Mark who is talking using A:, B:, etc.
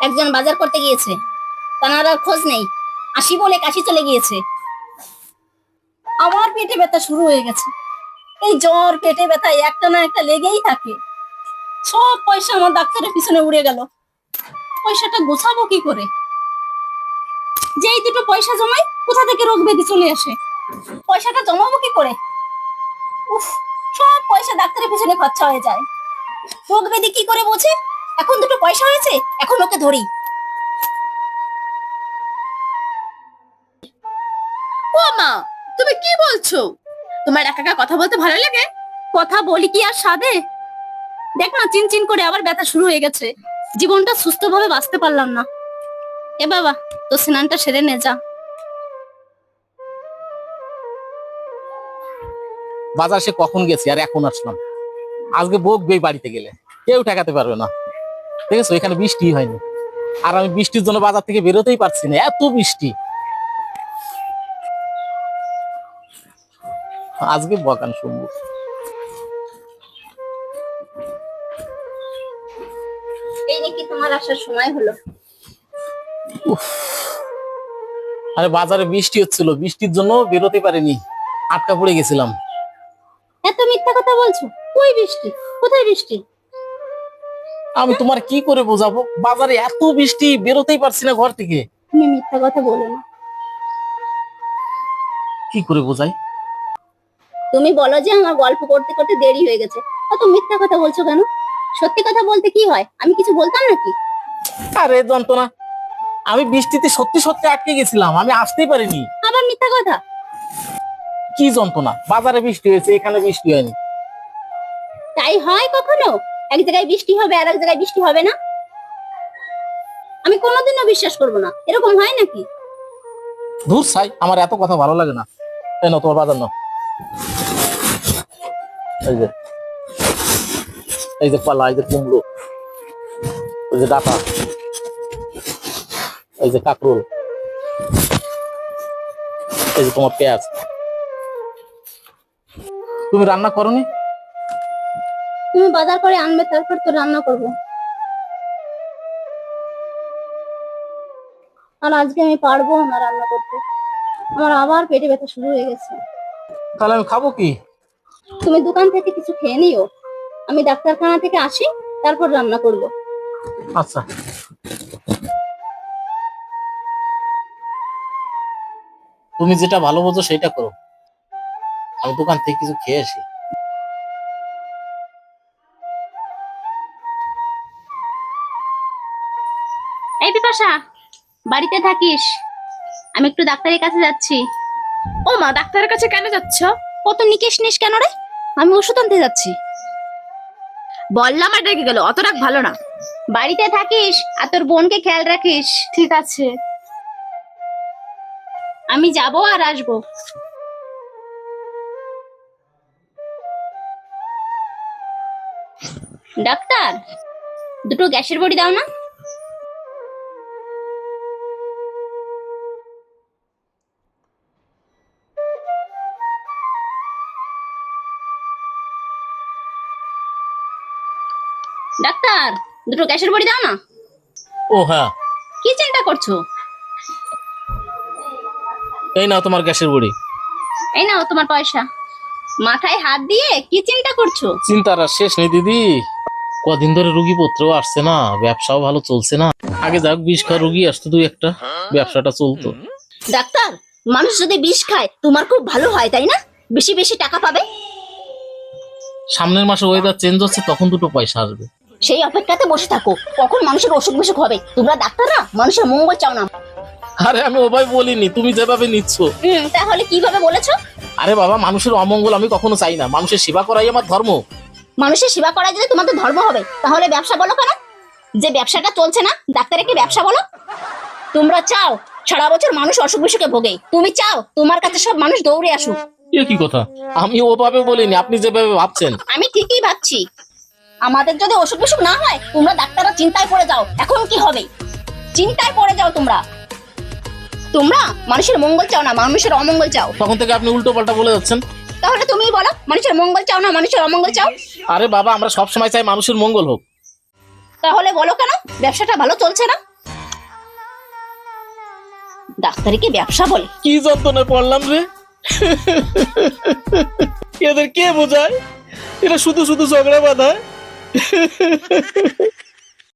A: একজন বাজার করতে গিয়েছে, তার আর খোঁজ নেই। আসি বলে কাশি চলে গিয়েছে। আমার পেটে ব্যথা শুরু হয়ে গেছে। এই জ্বর পেটে ব্যথা একটা না একটা লেগেই থাকে। সব পয়সা আমার ডাক্তারের পিছনে উড়ে গেল। পয়সাটা গোছাবো কি করে? যেই দুটো পয়সা জমাই, কোথা থেকে রোগ ব্যাধি চলে আসে। পয়সাটা জমাবো কি করে? উফ, সব পয়সা ডাক্তারের পিছনে খরচা হয়ে যায়। রোগ ব্যাধি কি করে বোঝে? এখন দুটো পয়সা হয়েছে, এখন ওকে ধরি।
B: ও মা, তুমি কি বলছো? তোমার একা একা কথা বলতে ভালো লাগে?
A: কথা বলি কি আর সাধে? দেখ না, চিনচিন করে আবার ব্যথা শুরু হয়ে গেছে। জীবনটা সুস্থভাবে বাঁচতে পারলাম না। এ বাবা, তো স্নানটা সেরে নে যা।
C: বাজার সে কখন গেছি আর এখন আসলাম। আজকে বকবে বাড়িতে গেলে, কেউ ঠেকাতে পারবে না। দেখেছো এখানে বৃষ্টি হয়নি, আর আমি বৃষ্টির জন্য বাজার থেকে বেরোতেই পারছি না, এত বৃষ্টি। আজকে বকান শুনবো।
A: এই নাকি তোমার আসার সময় হলো।
C: আরে বাজারে বৃষ্টি হচ্ছিল, বৃষ্টির জন্য বেরোতে পারিনি, আটকা পড়ে গেছিলাম।
A: এত মিথ্যা কথা বলছো। কই বৃষ্টি? কোথায় বৃষ্টি?
C: আমি তোমার কি করে বোঝাবো, বাজারে এত বৃষ্টি বেরোতেই পারছি না ঘর থেকে।
A: তুমি মিথ্যা কথা বলো না।
C: কি করে বোঝাই?
A: তুমি বলো যে আমার গল্প করতে করতে দেরি হয়ে গেছে। অত মিথ্যা কথা বলছো কেন? সত্যি কথা বলতে কি হয়? আমি কিছু বলতাম নাকি?
C: আরে যন্ত্রণা, আমি বৃষ্টিতে সত্যি সত্যি আটকে গেছিলাম, আমি আসতেই পারিনি।
A: আবার মিথ্যা কথা?
C: কি যন্ত্রণা, বাজারে বৃষ্টি হয়েছে, এখানে বৃষ্টি হয়নি।
A: তাই হয় কখনো? এক জায়গায় বৃষ্টি হবে আর এক জায়গায় বৃষ্টি হবে না? আমি কোনোদিনও বিশ্বাস করবো না। এরকম হয় নাকি?
C: ধুর ছাই, আমার এত কথা ভালো লাগে না। এই নাও তোমার বাজার নাও। এই যে, এই যে পালা, এই যে কুমড়ো, এই যে ডাটা, এই যে কাঁকরোল, এই যে তোমার পেঁয়াজ। তুমি রান্না করোনি?
A: তুমি বাজার করে আনবে, তারপর তো রান্না করবো। আর আজকে আমি পারবো না রান্না করতে। আমার আবার পেটে ব্যথা শুরু হয়ে গেছে।
C: তাহলে আমি খাবো কি?
A: তুমি দোকান থেকে কিছু খেয়ে নিও, আমি ডাক্তারখানা থেকে আসি, তারপর রান্না করবো।
C: আচ্ছা, তুমি যেটা ভালো বোঝো সেটা করো, আমি দোকান থেকে কিছু খেয়ে আসি।
A: এই বিপাশা, বাড়িতে থাকিস? আমি একটু ডাক্তারের কাছে যাচ্ছি।
B: ও মা, ডাক্তারের কাছে কেন যাচ্ছ?
A: কত নিকেশ নিস কেন রে? আমি ওষুধ আনতে যাচ্ছি।
B: বললাম আর রেগে গেল, অত রাগ ভালো না।
A: বাড়িতে থাকিস আর তোর বোনকে খেয়াল রাখিস।
B: ঠিক আছে।
A: আমি যাব আর আসবো। ডাক্তার, দুটো গ্যাসের বড়ি দাও না। ডাক্তার, দুটো গ্যাসের বড়ি দাও না।
C: ও হ্যাঁ,
A: কি চিন্তা করছো?
C: এই নাও তোমার গ্যাসের বড়ি।
A: এই নাও তোমার পয়সা। মাথায় হাত দিয়ে কি চিন্তা করছো?
C: চিন্তার আর শেষ নেই দিদি, কদিন ধরে রুগী পত্রও আসছে না, ব্যবসাও ভালো চলছে না। আগে যাক, বিষ খাওয়া রুগী আসতো দুই একটা, ব্যবসাটা চলতো।
A: ডাক্তার, মানুষ যদি বিষ খায় তোমার খুব ভালো হয়, তাই না? বেশি বেশি টাকা পাবে।
C: সামনের মাসে ওয়েদার চেঞ্জ হচ্ছে, তখন দুটো পয়সা আসবে।
A: সেই অপেক্ষাতে বসে থাকো, কখন মানুষের অসুখ বিসুখ হবে। তোমরা ডাক্তাররা মানুষের মঙ্গল চাও না।
C: আরে আমি ওভাবে বলিনি, তুমি যেভাবে নিচ্ছ।
A: তাহলে কিভাবে বলেছো?
C: আরে বাবা, মানুষের অমঙ্গল আমি কখনো চাই না, মানুষের সেবা করাই আমার ধর্ম।
A: মানুষের সেবা করা যদি তোমাদের ধর্ম হবে, তাহলে ব্যবসা বলো কেন? যে ব্যবসাটা চলছে না, ডাক্তারের কি ব্যবসা বলো? তোমরা চাও সারা বছর মানুষ অসুখ বিসুখে ভোগে, তুমি চাও তোমার কাছে সব মানুষ দৌড়ে আসুক।
C: এ কি কথা? আমি ওভাবে বলিনি, আপনি যেভাবে ভাবছেন।
A: আমি ঠিকই ভাবছি। আমাদের যদি অসুখ বিসুখ না হয়, তোমরা ডাক্তাররা চিন্তায় পড়ে যাও। এখন কি হবে? চিন্তায় পড়ে যাও তোমরা। তোমরা মানুষের মঙ্গল চাও না, মানুষের অমঙ্গল চাও।
C: তখন থেকে আপনি উল্টো পাল্টা বলে যাচ্ছেন।
A: তাহলে তুমিই বলো, মানুষের মঙ্গল চাও না মানুষের অমঙ্গল চাও?
C: আরে বাবা, আমরা সব সময় চাই মানুষের মঙ্গল হোক।
A: তাহলে বলো কেন ব্যবসাটা ভালো চলছে না? ডাক্তারিকে ব্যবসা বলে।
C: কি যন্ত্রণায় পড়লাম রে। এদের কে বোঝায়? এরা শুধু শুধু ঝগড়া বাঁধায়।